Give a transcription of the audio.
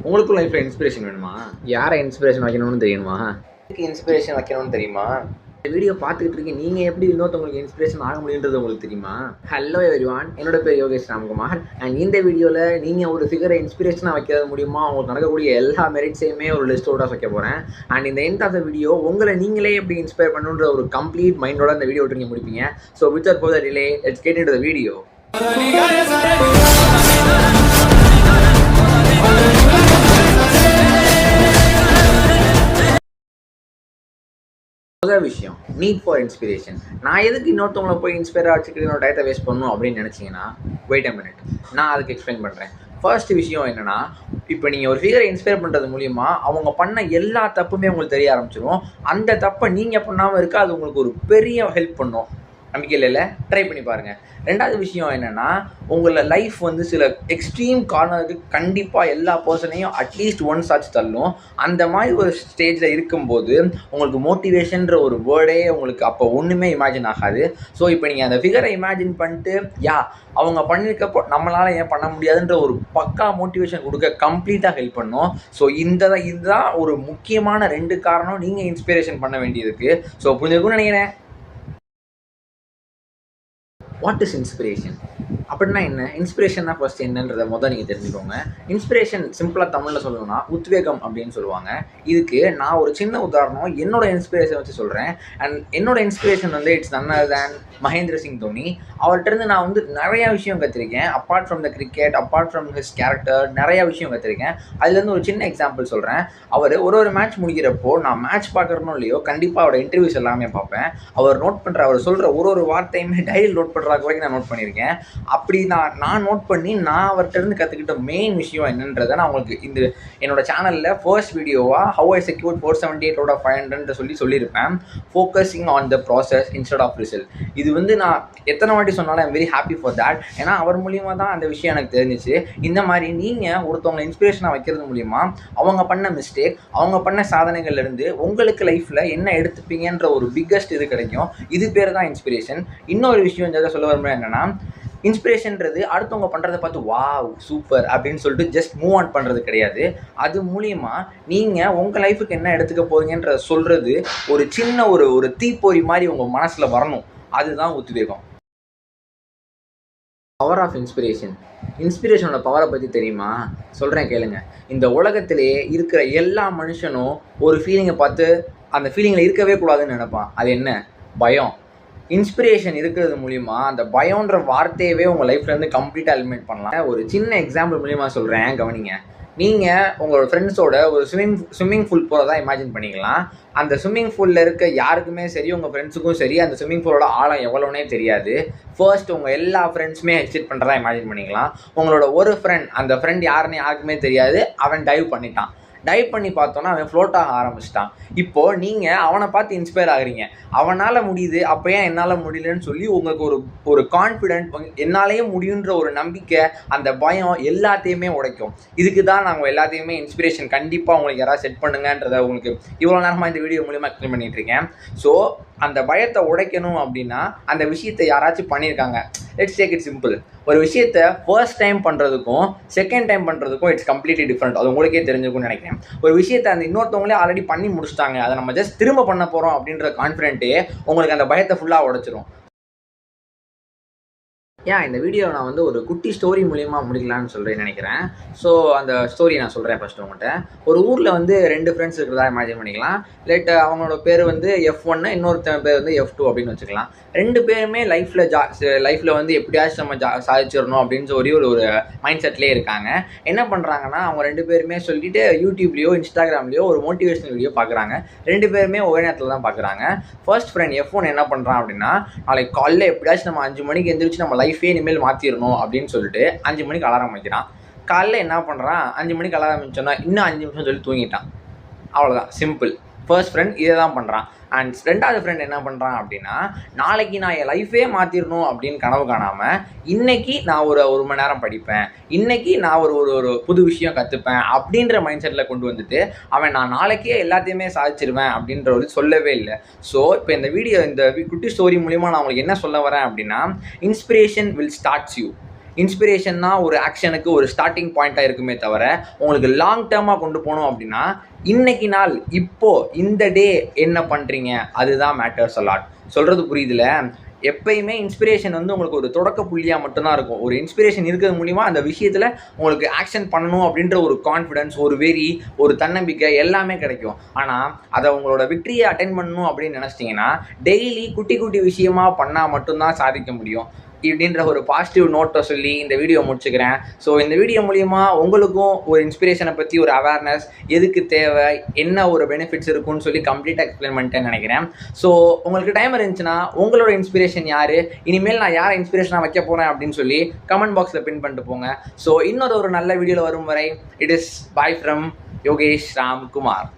உங்களுக்கும் லைஃப்ல இன்ஸ்பிரேஷன் வேணுமா? யாரை இன்ஸ்பிரேஷன் வைக்கணும்னு தெரியுமா? இன்ஸ்பிரேஷன் வைக்கணும்னு தெரியுமா? இந்த வீடியோ பார்த்துக்கிட்டு இருக்கீங்க, நீங்கள் எப்படி இன்னொருத்தவங்களுக்கு இன்ஸ்பிரேஷன் ஆக முடியுன்றது உங்களுக்கு தெரியுமா? ஹலோ எவ்ரிவான், என்னோட பேர் யோகேஷ் ராம்குமார். அண்ட் இந்த வீடியோவில் நீங்கள் ஒரு ஃபிகரை இன்ஸ்பிரேஷனாக வைக்கிறது மூலியமா உங்களுக்கு நடக்கக்கூடிய எல்லா மெரிட்ஸையுமே ஒரு லிஸ்ட்டோட வைக்க போகிறேன். அண்ட் இந்த எண்ட் ஆஃப் த வீடியோ உங்களை நீங்களே எப்படி இன்ஸ்பயர் பண்ணுன்ற ஒரு கம்ப்ளீட் மைண்டோட இந்த வீடியோ நீங்கள் முடிப்பீங்க. So without further delay, let's get into the video. முதல் விஷயம், நீட் ஃபார் இன்ஸ்பிரேஷன். நான் எதுக்கு இன்னொருத்தவங்களை போய் இன்ஸ்பயர் ஆச்சுக்கிட்டு என்னோட டயத்தை வேஸ்ட் பண்ணணும் அப்படின்னு நினச்சிங்கன்னா, வெயிட் அ மினிட், நான் அதுக்கு எக்ஸ்பிளைன் பண்ணுறேன். ஃபர்ஸ்ட் விஷயம் என்னென்னா, இப்போ நீங்கள் ஒரு ஃபிகரை இன்ஸ்பயர் பண்ணுறது மூலிமா அவங்க பண்ண எல்லா தப்புமே உங்களுக்கு தெரிய ஆரம்பிச்சிடும். அந்த தப்பை நீங்கள் பண்ணாமல் இருக்க அது உங்களுக்கு ஒரு பெரிய ஹெல்ப் பண்ணும். நம்பிக்கை இல்லை, ட்ரை பண்ணி பாருங்கள். ரெண்டாவது விஷயம் என்னென்னா, உங்களை லைஃப் வந்து சில எக்ஸ்ட்ரீம் கார்னருக்கு கண்டிப்பாக எல்லா பர்சனையும் அட்லீஸ்ட் ஒன்ஸ் ஆச்சு தள்ளும். அந்த மாதிரி ஒரு ஸ்டேஜில் இருக்கும்போது உங்களுக்கு மோட்டிவேஷன்ற ஒரு வேர்டே உங்களுக்கு அப்போ ஒன்றுமே இமேஜின் ஆகாது. ஸோ இப்போ நீங்கள் அந்த ஃபிகரை இமேஜின் பண்ணிட்டு அவங்க பண்ணியிருக்கப்போ நம்மளால் ஏன் பண்ண முடியாதுன்ற ஒரு பக்கா மோட்டிவேஷன் கொடுக்க கம்ப்ளீட்டாக ஹெல்ப் பண்ணும். ஸோ இதுதான் ஒரு முக்கியமான 2 காரணம் நீங்கள் இன்ஸ்பிரேஷன் பண்ண வேண்டியதுக்கு. ஸோ புரிஞ்சுக்குன்னு நினைக்கிறேன். வாட் இஸ் இன்ஸ்பிரேஷன் அப்படின்னா என்ன? இன்ஸ்பிரேஷன்னா ஃபர்ஸ்ட் என்னன்றதை முதல் நீங்கள் தெரிஞ்சுக்கோங்க. இன்ஸ்பிரேஷன் சிம்பிளாக தமிழில் சொல்லணும்னா உத்வேகம் அப்படின்னு சொல்லுவாங்க. இதுக்கு நான் ஒரு சின்ன உதாரணம் என்னோட இன்ஸ்பிரேஷன் வச்சு சொல்கிறேன். அண்ட் என்னோட இன்ஸ்பிரேஷன் வந்து it's none other than Mahendra Singh Dhoni. அவர்கிட்டருந்து நான் வந்து நிறையா விஷயம் கற்றுருக்கேன். Apart from the cricket, apart from his character நிறையா விஷயம் கற்றுருக்கேன். அதுலேருந்து ஒரு சின்ன எக்ஸாம்பிள் சொல்கிறேன். அவர் ஒரு மேட்ச் முடிக்கிறப்போ நான் மேட்ச் பார்க்குறனோ இல்லையோ கண்டிப்பாக அவரோட இன்டர்வியூஸ் எல்லாமே பார்ப்பேன். அவர் நோட் பண்ணுற, அவர் சொல்கிற ஒரு வார்த்தையுமே டைரியில் நோட் பண்ணுற வரைக்கும் நான் நோட் பண்ணியிருக்கேன். அப்படி நான் நோட் பண்ணி நான் அவர்கிட்ட இருந்து கற்றுக்கிட்ட மெயின் விஷயம் என்னன்றதை நான் உங்களுக்கு இந்த என்னோட சேனலில் ஃபர்ஸ்ட் வீடியோவாக how I secured 478 out of 500 சொல்லியிருப்பேன். Focusing on the process instead of result. இது வந்து நான் எத்தனை வாட்டி சொன்னாலும் I'm very happy for that. ஏன்னா அவர் மூலியமாக தான் அந்த விஷயம் எனக்கு தெரிஞ்சிச்சு. இந்த மாதிரி நீங்கள் ஒருத்தவங்களை இன்ஸ்பிரேஷனாக வைக்கிறது மூலிமா அவங்க பண்ண மிஸ்டேக், அவங்க பண்ண சாதனைகள்லேருந்து உங்களுக்கு லைஃப்பில் என்ன எடுத்துப்பீங்கன்ற ஒரு பிக்கஸ்ட் இது கிடைக்கும். இது பேர் தான் இன்ஸ்பிரேஷன். இன்னொரு விஷயம் சொல்ல வரும்போது என்னென்னா, இன்ஸ்பிரேஷன்றது அடுத்தவங்க பண்ணுறதை பார்த்து வாவ் சூப்பர் அப்படின்னு சொல்லிட்டு ஜஸ்ட் மூவ் ஆன் பண்ணுறது கிடையாது. அது மூலிமா நீங்கள் உங்கள் லைஃபுக்கு என்ன எடுத்துக்க போகிறீங்கன்ற சொல்கிறது ஒரு சின்ன ஒரு தீப்பொறி மாதிரி உங்கள் மனசில் வரணும். அதுதான் உத்வேகம். Power of inspiration. இன்ஸ்பிரேஷனோட பவரை பற்றி தெரியுமா? சொல்கிறேன் கேளுங்க. இந்த உலகத்திலே இருக்கிற எல்லா மனுஷனும் ஒரு ஃபீலிங்கை பார்த்து அந்த ஃபீலிங்கில் இருக்கவே கூடாதுன்னு நினைப்பான். அது என்ன? பயம். இன்ஸ்பிரேஷன் இருக்கிறது மூலிமா அந்த பயம்ன்ற வார்த்தையவே உங்கள் லைஃப்லேருந்து கம்ப்ளீட்டாக எலிமினேட் பண்ணலாம். ஒரு சின்ன எக்ஸாம்பிள் மூலிமா சொல்கிறேன், கவனிங்க. நீங்கள் உங்களோட ஃப்ரெண்ட்ஸோட ஒரு ஸ்விம்மிங் பூல் போகிறதா இமேஜின் பண்ணிக்கலாம். அந்த ஸ்விம்மிங் பூலில் இருக்க யாருக்குமே சரி, உங்கள் ஃப்ரெண்ட்ஸுக்கும் சரி, அந்த ஸ்விம்மிங் பூலோட ஆழம் எவ்வளோனே தெரியாது. ஃபர்ஸ்ட் உங்கள் எல்லா ஃப்ரெண்ட்ஸுமே ஹெசிட் பண்ணுறதா இமேஜின் பண்ணிக்கலாம். உங்களோட ஒரு ஃப்ரெண்ட், அந்த ஃப்ரெண்ட் யாருன்னு யாருக்குமே தெரியாது, அவன் டைவ் பண்ணிட்டான். டைவ் பண்ணி பார்த்தோன்னா அவன் ஃப்ளோட் ஆக ஆரம்பிச்சிட்டான். இப்போது நீங்கள் அவனை பார்த்து இன்ஸ்பயர் ஆகுறீங்க. அவனால் முடியுது, அப்போ ஏன் என்னால் முடியலன்னு சொல்லி உங்களுக்கு ஒரு கான்ஃபிடென்ட், என்னாலேயே முடியுன்ற ஒரு நம்பிக்கை, அந்த பயம் எல்லாத்தையுமே உடைக்கும். இதுக்கு தான் நாங்கள் எல்லாத்தையுமே இன்ஸ்பிரேஷன் கண்டிப்பாக உங்களுக்கு யாராவது செட் பண்ணுங்கன்றதை உங்களுக்கு இவ்வளோ நேரமாக இந்த வீடியோ மூலிமா எக்ஸ்பிளைன் பண்ணிகிட்டு இருக்கேன். ஸோ அந்த பயத்தை உடைக்கணும் அப்படின்னா அந்த விஷயத்தை யாராச்சும் பண்ணியிருக்காங்க. Let's take it simple. ஒரு விஷயத்தை ஃபர்ஸ்ட் டைம் பண்ணுறதுக்கும் செகண்ட் டைம் பண்ணுறதுக்கும் இட்ஸ் கம்ப்ளீட்லி டிஃப்ரெண்ட். அது உங்களுக்கே தெரிஞ்சுக்கும்னு நினைக்கிறேன். ஒரு விஷயத்தை அந்த இன்னொருத்தவங்களே ஆல்ரெடி பண்ணி முடிச்சிட்டாங்க, அதை நம்ம ஜஸ்ட் திரும்ப பண்ண போகிறோம் அப்படின்ற கான்ஃபிடென்ட்டே உங்களுக்கு அந்த பயத்தை ஃபுல்லாக உடைச்சிரும். இந்த வீடியோ நான் வந்து ஒரு குட்டி ஸ்டோரி மூலிமா முடிக்கலான்னு சொல்கிறேன்னு நினைக்கிறேன். ஸோ அந்த ஸ்டோரி நான் சொல்கிறேன் ஃபஸ்ட்டு உங்கள்கிட்ட. ஒரு ஊரில் வந்து 2 ஃப்ரெண்ட்ஸ் இருக்கிறதா இமேஜின் பண்ணிக்கலாம். அவங்களோட பேர் வந்து F1, இன்னொருத்தன் பேர் வந்து F2 அப்படின்னு வச்சுக்கலாம். 2 பேருமே லைஃப்பில் வந்து எப்படியாச்சும் நம்ம சாதிச்சிடணும் அப்படின்னு சொல்லி ஒரு மைண்ட் செட்லேயே இருக்காங்க. என்ன பண்ணுறாங்கன்னா, அவங்க 2 பேருமே சொல்லிட்டு யூடியூப்லேயோ இன்ஸ்டாகிராம்லேயோ ஒரு மோட்டிவேஷனல் வீடியோ பார்க்குறாங்க. 2 பேருமே ஒரே நேரத்தில் தான் பார்க்குறாங்க. ஃபர்ஸ்ட் ஃப்ரெண்ட் F1 என்ன பண்ணுறான் அப்படின்னா, நாளைக்கு காலையில் எப்படியாச்சும் நம்ம 5 மணிக்கு எந்திரிச்சு நம்ம லைஃபே இனிமேல் மாற்றிடணும் அப்படின்னு சொல்லிட்டு 5 மணிக்கு அலாரம் வைக்கிறான். காலையில் என்ன பண்ணுறான், 5 மணிக்கு அலாரம் வச்சோன்னா இன்னும் 5 நிமிஷம் சொல்லி தூங்கிட்டான். அவ்வளோதான், சிம்பிள். ஃபர்ஸ்ட் ஃப்ரெண்ட் இதை தான் பண்ணுறான். அண்ட் ரெண்டாவது ஃப்ரெண்ட் என்ன பண்ணுறான் அப்படின்னா, நாளைக்கு நான் என் லைஃபே மாற்றிடணும் அப்படின்னு கனவு காணாமல், இன்றைக்கி நான் ஒரு மணி நேரம் படிப்பேன், இன்றைக்கி நான் ஒரு புது விஷயம் கற்றுப்பேன் அப்படின்ற மைண்ட் செட்டில் கொண்டு வந்துட்டு நான் நாளைக்கே எல்லாத்தையுமே சாதிச்சிருவேன் அப்படின்ற ஒரு சொல்லவே இல்லை. ஸோ இப்போ இந்த குட்டி ஸ்டோரி மூலிமா நான் உங்களுக்கு என்ன சொல்ல வரேன் அப்படின்னா, இன்ஸ்பிரேஷன் வில் ஸ்டார்ட்ஸ் யூ. இன்ஸ்பிரேஷன்னா ஒரு ஆக்ஷனுக்கு ஒரு ஸ்டார்டிங் பாயிண்ட்டாக இருக்குமே தவிர உங்களுக்கு லாங் டேர்மாக கொண்டு போகணும் அப்படின்னா இன்னைக்கு நாள் இப்போ இந்த டே என்ன பண்ணுறீங்க அதுதான் மேட்டர்ஸ் அலாட். சொல்கிறது புரியுதுல? எப்பயுமே இன்ஸ்பிரேஷன் வந்து உங்களுக்கு ஒரு தொடக்க புள்ளியாக மட்டும்தான் இருக்கும். ஒரு இன்ஸ்பிரேஷன் இருக்கிறது மூலிமா அந்த விஷயத்தில் உங்களுக்கு ஆக்ஷன் பண்ணணும் அப்படின்ற ஒரு கான்ஃபிடன்ஸ், ஒரு வெறி, ஒரு தன்னம்பிக்கை எல்லாமே கிடைக்கும். ஆனால் அதை உங்களோட விக்டரியை அட்டென்ட் பண்ணணும் அப்படின்னு நினச்சிட்டிங்கன்னா டெய்லி குட்டி குட்டி விஷயமா பண்ணால் மட்டும்தான் சாதிக்க முடியும். இப்படின்ற ஒரு பாசிட்டிவ் நோட்டை சொல்லி இந்த வீடியோ முடிச்சுக்கிறேன். ஸோ இந்த வீடியோ மூலிமா உங்களுக்கும் ஒரு இன்ஸ்பிரேஷனை பற்றி ஒரு அவேர்னஸ், எதுக்கு தேவை, என்ன ஒரு பெனிஃபிட்ஸ் இருக்குன்னு சொல்லி கம்ப்ளீட்டாக எக்ஸ்பிளைன் பண்ணிட்டேன்னு நினைக்கிறேன். ஸோ உங்களுக்கு டைம் இருந்துச்சுன்னா உங்களோட இன்ஸ்பிரேஷன் யார், இனிமேல் நான் யாரை இன்ஸ்பிரேஷனாக வைக்க போகிறேன் அப்படின்னு சொல்லி கமெண்ட் பாக்ஸில் பின் பண்ணிட்டு போங்க. ஸோ இன்னொரு நல்ல வீடியோவில் வரும் வரை it is bye from Yogesh Ramkumar.